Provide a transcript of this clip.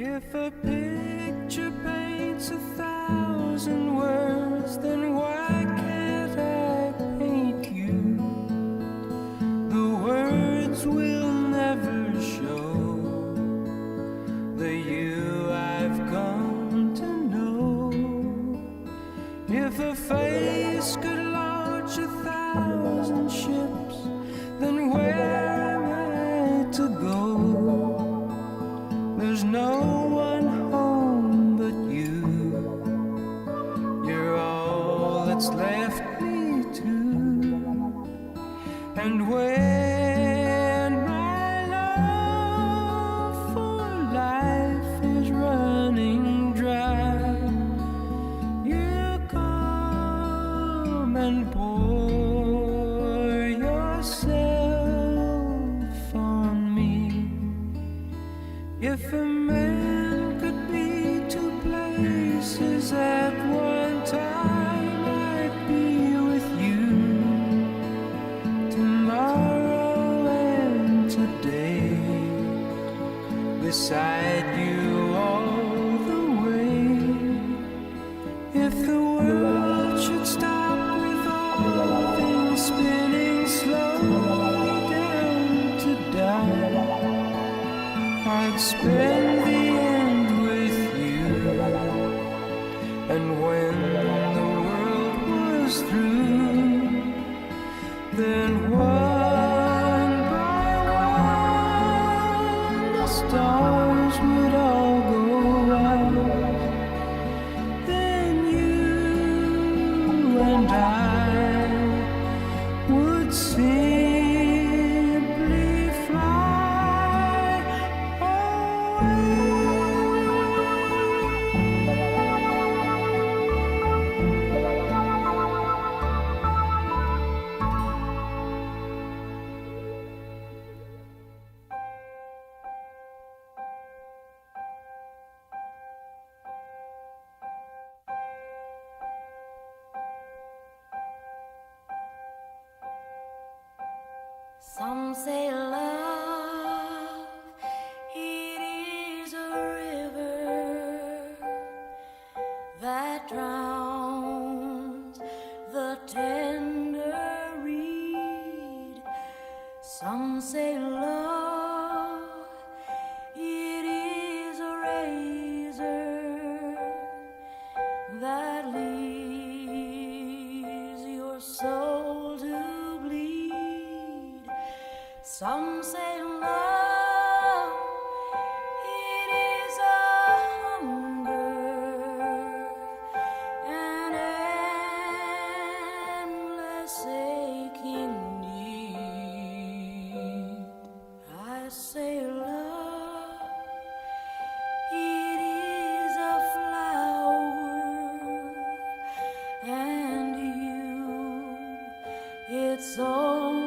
If a picture paints 1,000 words, then why can't I paint you? The words will never show the you I've come to know. If a face could launch 1,000 ships, then where am I to go? There's no one home but you. You're all that's left me to. And when my love for life is running dry, you come and pour yourself on me. If a man could be two places at one time, I'd be with you tomorrow and today, beside you all the way. If the world should stop with all things spinning slowly down to die, I'd spend the end with you. And when the world was through, then one by one the stars would all go out. Then you and I would simply fly away. Some say love, it is a river that drowns the tender reed. Some say love, it is a razor that leaves your soul to bleed. Some say love, it is a hunger, an endless aching need. I say love, it is a flower, and you, it's all